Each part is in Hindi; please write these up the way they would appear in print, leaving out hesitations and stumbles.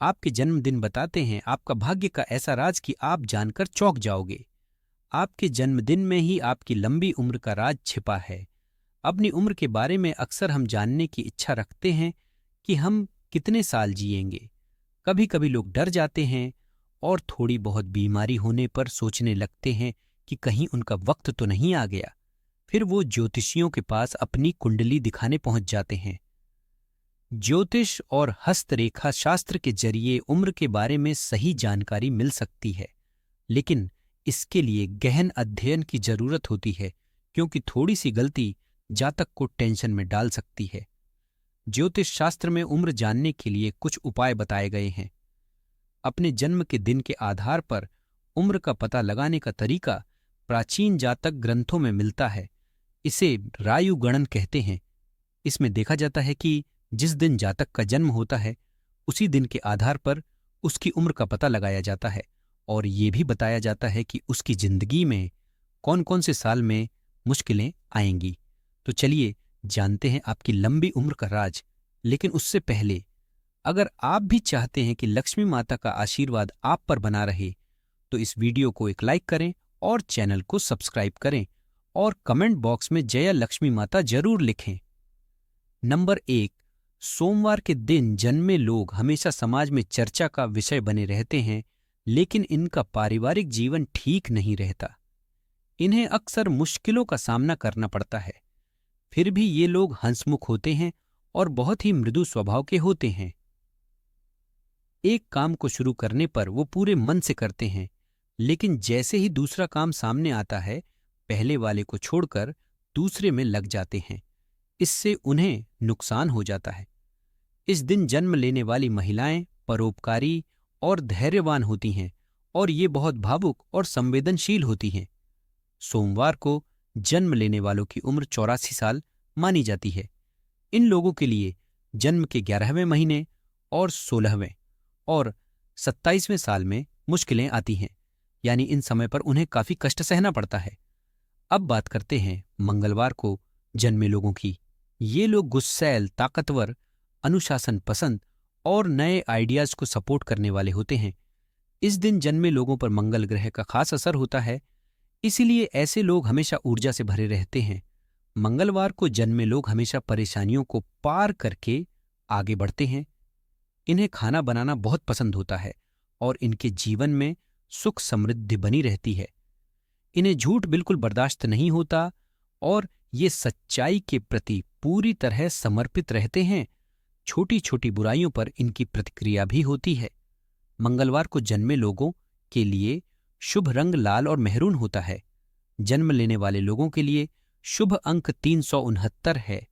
आपके जन्मदिन बताते हैं आपका भाग्य का ऐसा राज कि आप जानकर चौंक जाओगे। आपके जन्मदिन में ही आपकी लंबी उम्र का राज छिपा है। अपनी उम्र के बारे में अक्सर हम जानने की इच्छा रखते हैं कि हम कितने साल जिएंगे। कभी कभी लोग डर जाते हैं और थोड़ी बहुत बीमारी होने पर सोचने लगते हैं कि कहीं उनका वक्त तो नहीं आ गया। फिर वो ज्योतिषियों के पास अपनी कुंडली दिखाने पहुंच जाते हैं। ज्योतिष और हस्तरेखा शास्त्र के जरिए उम्र के बारे में सही जानकारी मिल सकती है, लेकिन इसके लिए गहन अध्ययन की जरूरत होती है, क्योंकि थोड़ी सी गलती जातक को टेंशन में डाल सकती है। ज्योतिष शास्त्र में उम्र जानने के लिए कुछ उपाय बताए गए हैं। अपने जन्म के दिन के आधार पर उम्र का पता लगाने का तरीका प्राचीन जातक ग्रंथों में मिलता है। इसे रायु गणन कहते हैं। इसमें देखा जाता है कि जिस दिन जातक का जन्म होता है उसी दिन के आधार पर उसकी उम्र का पता लगाया जाता है, और ये भी बताया जाता है कि उसकी जिंदगी में कौन कौन से साल में मुश्किलें आएंगी। तो चलिए जानते हैं आपकी लंबी उम्र का राज। लेकिन उससे पहले, अगर आप भी चाहते हैं कि लक्ष्मी माता का आशीर्वाद आप पर बना रहे, तो इस वीडियो को एक लाइक करें और चैनल को सब्सक्राइब करें और कमेंट बॉक्स में जय लक्ष्मी माता जरूर लिखें। नंबर 1, सोमवार के दिन जन्मे लोग हमेशा समाज में चर्चा का विषय बने रहते हैं, लेकिन इनका पारिवारिक जीवन ठीक नहीं रहता। इन्हें अक्सर मुश्किलों का सामना करना पड़ता है। फिर भी ये लोग हंसमुख होते हैं और बहुत ही मृदु स्वभाव के होते हैं। एक काम को शुरू करने पर वो पूरे मन से करते हैं, लेकिन जैसे ही दूसरा काम सामने आता है, पहले वाले को छोड़कर दूसरे में लग जाते हैं। इससे उन्हें नुकसान हो जाता है। इस दिन जन्म लेने वाली महिलाएं परोपकारी और धैर्यवान होती हैं, और ये बहुत भावुक और संवेदनशील होती हैं। सोमवार को जन्म लेने वालों की उम्र 84 साल मानी जाती है। इन लोगों के लिए जन्म के 11वें महीने और 16वें और 27वें साल में मुश्किलें आती हैं, यानी इन समय पर उन्हें काफी कष्ट सहना पड़ता है। अब बात करते हैं मंगलवार को जन्मे लोगों की। ये लोग गुस्सैल, ताकतवर, अनुशासन पसंद और नए आइडियाज को सपोर्ट करने वाले होते हैं। इस दिन जन्मे लोगों पर मंगल ग्रह का खास असर होता है, इसीलिए ऐसे लोग हमेशा ऊर्जा से भरे रहते हैं। मंगलवार को जन्मे लोग हमेशा परेशानियों को पार करके आगे बढ़ते हैं। इन्हें खाना बनाना बहुत पसंद होता है और इनके जीवन में सुख समृद्धि बनी रहती है। इन्हें झूठ बिल्कुल बर्दाश्त नहीं होता और ये सच्चाई के प्रति पूरी तरह समर्पित रहते हैं। छोटी छोटी बुराइयों पर इनकी प्रतिक्रिया भी होती है। मंगलवार को जन्मे लोगों के लिए शुभ रंग लाल और मेहरून होता है। जन्म लेने वाले लोगों के लिए शुभ अंक 369 है।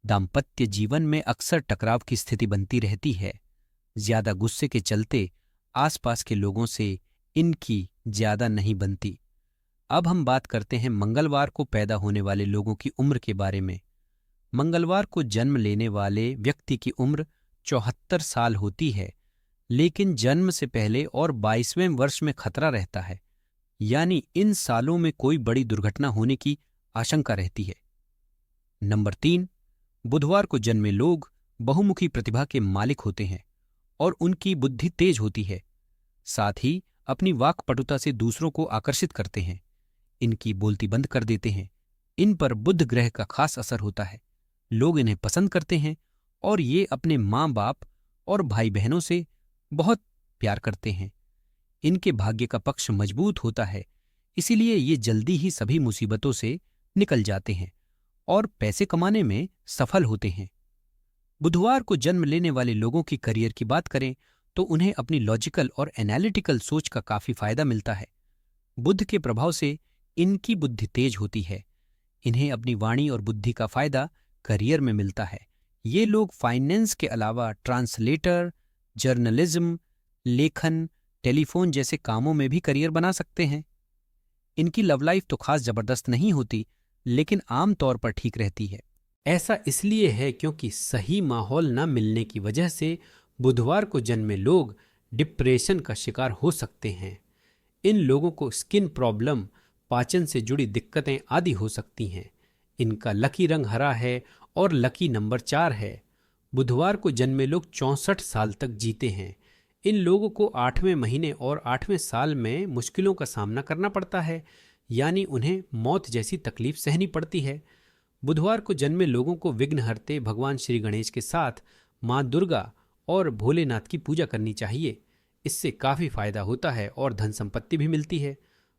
दाम्पत्य जीवन में अक्सर टकराव की स्थिति बनती रहती है। ज्यादा गुस्से के चलते आसपास के लोगों से इनकी ज्यादा नहीं बनती। अब हम बात करते हैं मंगलवार को पैदा होने वाले लोगों की उम्र के बारे में। मंगलवार को जन्म लेने वाले व्यक्ति की उम्र 74 साल होती है, लेकिन जन्म से पहले और 22वें वर्ष में खतरा रहता है, यानी इन सालों में कोई बड़ी दुर्घटना होने की आशंका रहती है। नंबर 3, बुधवार को जन्मे लोग बहुमुखी प्रतिभा के मालिक होते हैं और उनकी बुद्धि तेज होती है। साथ ही अपनी वाक्पटुता से दूसरों को आकर्षित करते हैं। इनकी बोलती बंद कर देते हैं। इन पर बुध ग्रह का खास असर होता है। लोग इन्हें पसंद करते हैं और ये अपने माँ बाप और भाई बहनों से बहुत प्यार करते हैं। इनके भाग्य का पक्ष मजबूत होता है, इसीलिए ये जल्दी ही सभी मुसीबतों से निकल जाते हैं और पैसे कमाने में सफल होते हैं। बुधवार को जन्म लेने वाले लोगों की करियर की बात करें तो उन्हें अपनी लॉजिकल और एनालिटिकल सोच का काफी फायदा मिलता है। बुध के प्रभाव से इनकी बुद्धि तेज होती है। इन्हें अपनी वाणी और बुद्धि का फायदा करियर में मिलता है। ये लोग फाइनेंस के अलावा ट्रांसलेटर, जर्नलिज्म, लेखन, टेलीफोन जैसे कामों में भी करियर बना सकते हैं। इनकी लव लाइफ तो खास जबरदस्त नहीं होती, लेकिन आम तौर पर ठीक रहती है। ऐसा इसलिए है क्योंकि सही माहौल न मिलने की वजह से बुधवार को जन्मे लोग डिप्रेशन का शिकार हो सकते हैं। इन लोगों को स्किन प्रॉब्लम, पाचन से जुड़ी दिक्कतें आदि हो सकती हैं। इनका लकी रंग हरा है और लकी नंबर 4 है। बुधवार को जन्मे लोग 64 साल तक जीते हैं। इन लोगों को 8वें महीने और 8वें साल में मुश्किलों का सामना करना पड़ता है, यानी उन्हें मौत जैसी तकलीफ सहनी पड़ती है। बुधवार को जन्मे लोगों को विघ्नहर्ते भगवान श्री गणेश के साथ माँ दुर्गा और भोलेनाथ की पूजा करनी चाहिए। इससे काफ़ी फायदा होता है और धन संपत्ति भी मिलती है।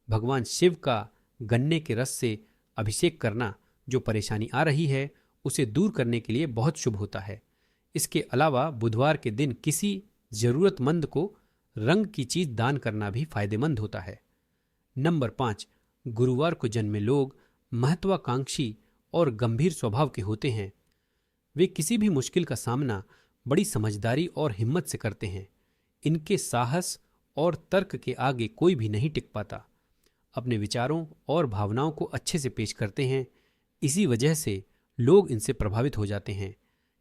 भगवान शिव का गन्ने के रस से अभिषेक करना जो परेशानी आ रही है उसे दूर करने के लिए बहुत शुभ होता है। इसके अलावा बुधवार के दिन किसी जरूरतमंद को रंग की चीज दान करना भी फायदेमंद होता है। नंबर 5, गुरुवार को जन्मे लोग महत्वाकांक्षी और गंभीर स्वभाव के होते हैं। वे किसी भी मुश्किल का सामना बड़ी समझदारी और हिम्मत से करते हैं। इनके साहस और तर्क के आगे कोई भी नहीं टिक पाता। अपने विचारों और भावनाओं को अच्छे से पेश करते हैं, इसी वजह से लोग इनसे प्रभावित हो जाते हैं।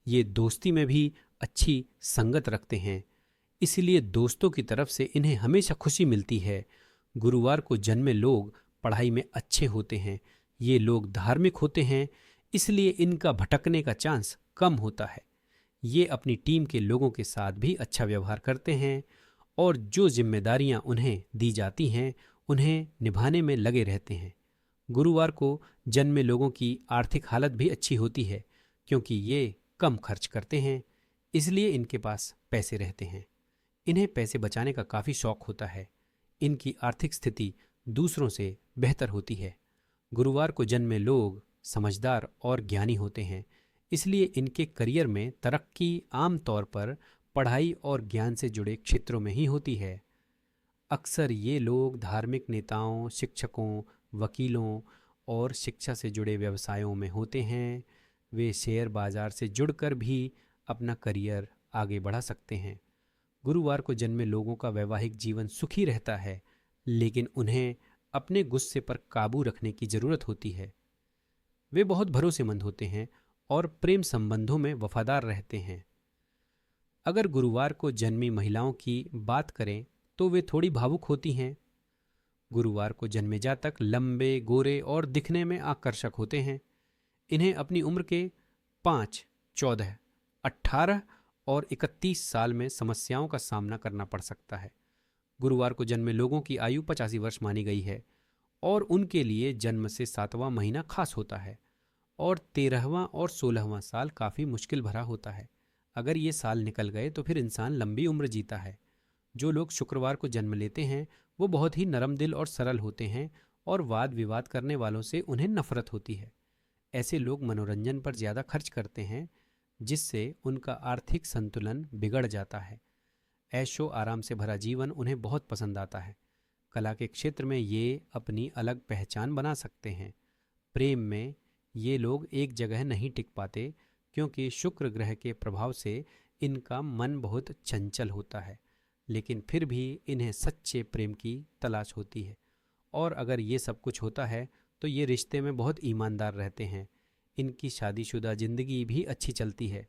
ये दोस्ती में भी अच्छी संगत रखते हैं, इसलिए दोस्तों की तरफ से इन्हें हमेशा खुशी मिलती है। गुरुवार को जन्मे लोग पढ़ाई में अच्छे होते हैं। ये लोग धार्मिक होते हैं, इसलिए इनका भटकने का चांस कम होता है। ये अपनी टीम के लोगों के साथ भी अच्छा व्यवहार करते हैं और जो जिम्मेदारियां उन्हें दी जाती हैं उन्हें निभाने में लगे रहते हैं। गुरुवार को जन्मे लोगों की आर्थिक हालत भी अच्छी होती है, क्योंकि ये कम खर्च करते हैं, इसलिए इनके पास पैसे रहते हैं। इन्हें पैसे बचाने का काफ़ी शौक होता है। इनकी आर्थिक स्थिति दूसरों से बेहतर होती है। गुरुवार को जन्मे लोग समझदार और ज्ञानी होते हैं, इसलिए इनके करियर में तरक्की आम तौर पर पढ़ाई और ज्ञान से जुड़े क्षेत्रों में ही होती है। अक्सर ये लोग धार्मिक नेताओं, शिक्षकों, वकीलों और शिक्षा से जुड़े व्यवसायों में होते हैं। वे शेयर बाजार से जुड़कर भी अपना करियर आगे बढ़ा सकते हैं। गुरुवार को जन्मे लोगों का वैवाहिक जीवन सुखी रहता है, लेकिन उन्हें अपने गुस्से पर काबू रखने की जरूरत होती है। वे बहुत भरोसेमंद होते हैं और प्रेम संबंधों में वफादार रहते हैं। अगर गुरुवार को जन्मी महिलाओं की बात करें तो वे थोड़ी भावुक होती हैं। गुरुवार को जन्मे जातक लंबे, गोरे और दिखने में आकर्षक होते हैं। इन्हें अपनी उम्र के 5, 14, 18 और 31 साल में समस्याओं का सामना करना पड़ सकता है। गुरुवार को जन्मे लोगों की आयु 85 वर्ष मानी गई है और उनके लिए जन्म से 7वां महीना खास होता है और 13वां और 16वां साल काफ़ी मुश्किल भरा होता है। अगर ये साल निकल गए तो फिर इंसान लंबी उम्र जीता है। जो लोग शुक्रवार को जन्म लेते हैं वो बहुत ही नरम दिल और सरल होते हैं और वाद विवाद करने वालों से उन्हें नफरत होती है। ऐसे लोग मनोरंजन पर ज़्यादा खर्च करते हैं, जिससे उनका आर्थिक संतुलन बिगड़ जाता है। ऐशो आराम से भरा जीवन उन्हें बहुत पसंद आता है। कला के क्षेत्र में ये अपनी अलग पहचान बना सकते हैं। प्रेम में ये लोग एक जगह नहीं टिक पाते, क्योंकि शुक्र ग्रह के प्रभाव से इनका मन बहुत चंचल होता है, लेकिन फिर भी इन्हें सच्चे प्रेम की तलाश होती है। और अगर ये सब कुछ होता है तो ये रिश्ते में बहुत ईमानदार रहते हैं। इनकी शादीशुदा जिंदगी भी अच्छी चलती है।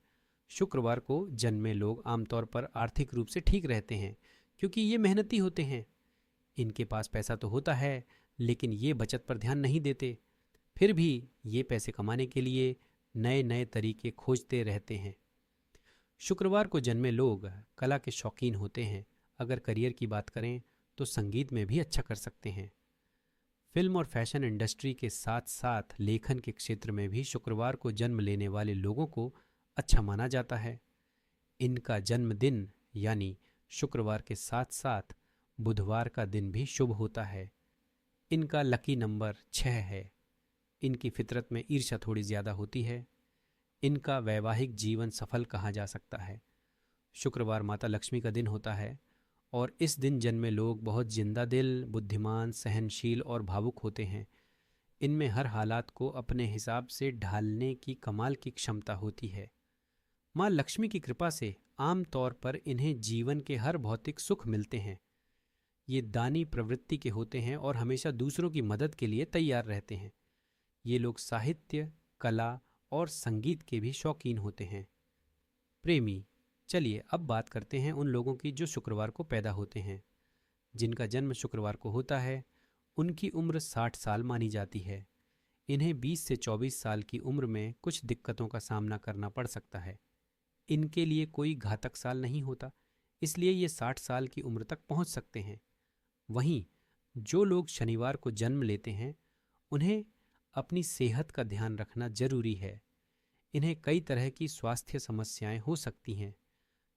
शुक्रवार को जन्मे लोग आमतौर पर आर्थिक रूप से ठीक रहते हैं, क्योंकि ये मेहनती होते हैं। इनके पास पैसा तो होता है, लेकिन ये बचत पर ध्यान नहीं देते। फिर भी ये पैसे कमाने के लिए नए नए तरीके खोजते रहते हैं। शुक्रवार को जन्मे लोग कला के शौकीन होते हैं। अगर करियर की बात करें तो संगीत में भी अच्छा कर सकते हैं। फिल्म और फैशन इंडस्ट्री के साथ साथ लेखन के क्षेत्र में भी शुक्रवार को जन्म लेने वाले लोगों को अच्छा माना जाता है। इनका जन्मदिन यानी शुक्रवार के साथ साथ बुधवार का दिन भी शुभ होता है। इनका लकी नंबर 6 है। इनकी फितरत में ईर्ष्या थोड़ी ज़्यादा होती है। इनका वैवाहिक जीवन सफल कहा जा सकता है। शुक्रवार माता लक्ष्मी का दिन होता है और इस दिन जन्मे लोग बहुत जिंदा दिल, बुद्धिमान, सहनशील और भावुक होते हैं। इनमें हर हालात को अपने हिसाब से ढालने की कमाल की क्षमता होती है। माँ लक्ष्मी की कृपा से आम तौर पर इन्हें जीवन के हर भौतिक सुख मिलते हैं। ये दानी प्रवृत्ति के होते हैं और हमेशा दूसरों की मदद के लिए तैयार रहते हैं। ये लोग साहित्य, कला और संगीत के भी शौकीन होते हैं। प्रेमी, चलिए अब बात करते हैं उन लोगों की जो शुक्रवार को पैदा होते हैं। जिनका जन्म शुक्रवार को होता है उनकी उम्र 60 साल मानी जाती है। इन्हें 20 से 24 साल की उम्र में कुछ दिक्कतों का सामना करना पड़ सकता है। इनके लिए कोई घातक साल नहीं होता, इसलिए ये 60 साल की उम्र तक पहुंच सकते हैं। वहीं जो लोग शनिवार को जन्म लेते हैं उन्हें अपनी सेहत का ध्यान रखना जरूरी है। इन्हें कई तरह की स्वास्थ्य समस्याएं हो सकती हैं।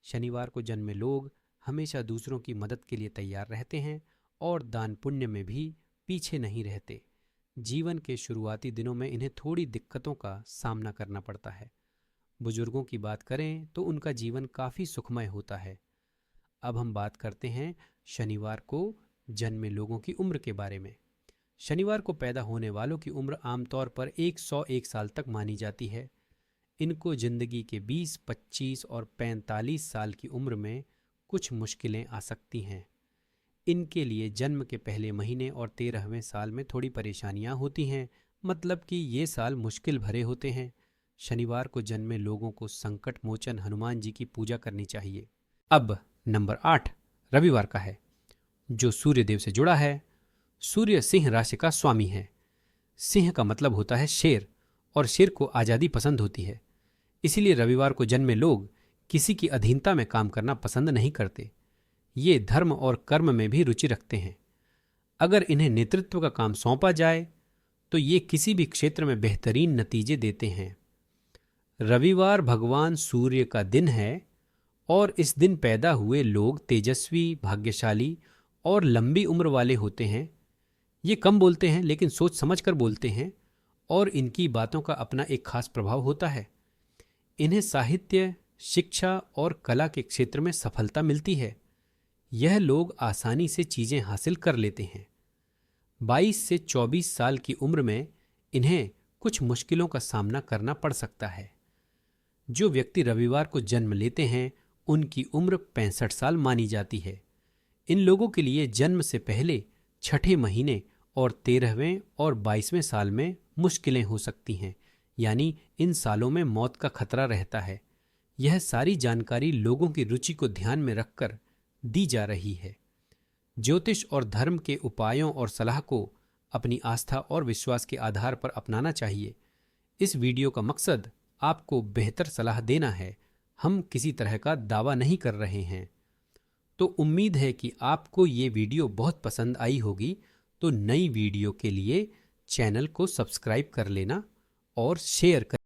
शनिवार को जन्मे लोग हमेशा दूसरों की मदद के लिए तैयार रहते हैं और दान पुण्य में भी पीछे नहीं रहते। जीवन के शुरुआती दिनों में इन्हें थोड़ी दिक्कतों का सामना करना पड़ता है। बुजुर्गों की बात करें तो उनका जीवन काफ़ी सुखमय होता है। अब हम बात करते हैं शनिवार को जन्मे लोगों की उम्र के बारे में। शनिवार को पैदा होने वालों की उम्र आमतौर पर 101 साल तक मानी जाती है। इनको जिंदगी के 20, 25 और 45 साल की उम्र में कुछ मुश्किलें आ सकती हैं। इनके लिए जन्म के पहले महीने और 13वें साल में थोड़ी परेशानियां होती हैं, मतलब कि ये साल मुश्किल भरे होते हैं। शनिवार को जन्मे लोगों को संकट मोचन हनुमान जी की पूजा करनी चाहिए। अब नंबर 8 रविवार का है, जो सूर्य देव से जुड़ा है। सूर्य सिंह राशि का स्वामी है। सिंह का मतलब होता है शेर, और शेर को आज़ादी पसंद होती है। इसीलिए रविवार को जन्मे लोग किसी की अधीनता में काम करना पसंद नहीं करते। ये धर्म और कर्म में भी रुचि रखते हैं। अगर इन्हें नेतृत्व का काम सौंपा जाए तो ये किसी भी क्षेत्र में बेहतरीन नतीजे देते हैं। रविवार भगवान सूर्य का दिन है और इस दिन पैदा हुए लोग तेजस्वी, भाग्यशाली और लंबी उम्र वाले होते हैं। ये कम बोलते हैं लेकिन सोच समझकर बोलते हैं और इनकी बातों का अपना एक खास प्रभाव होता है। इन्हें साहित्य, शिक्षा और कला के क्षेत्र में सफलता मिलती है। यह लोग आसानी से चीज़ें हासिल कर लेते हैं। 22 से 24 साल की उम्र में इन्हें कुछ मुश्किलों का सामना करना पड़ सकता है। जो व्यक्ति रविवार को जन्म लेते हैं उनकी उम्र 65 साल मानी जाती है। इन लोगों के लिए जन्म से पहले छठे महीने और 13वें और 22वें साल में मुश्किलें हो सकती हैं, यानी इन सालों में मौत का खतरा रहता है। यह सारी जानकारी लोगों की रुचि को ध्यान में रखकर दी जा रही है। ज्योतिष और धर्म के उपायों और सलाह को अपनी आस्था और विश्वास के आधार पर अपनाना चाहिए। इस वीडियो का मकसद आपको बेहतर सलाह देना है। हम किसी तरह का दावा नहीं कर रहे हैं। तो उम्मीद है कि आपको ये वीडियो बहुत पसंद आई होगी। तो नई वीडियो के लिए चैनल को सब्सक्राइब कर लेना और शेयर कर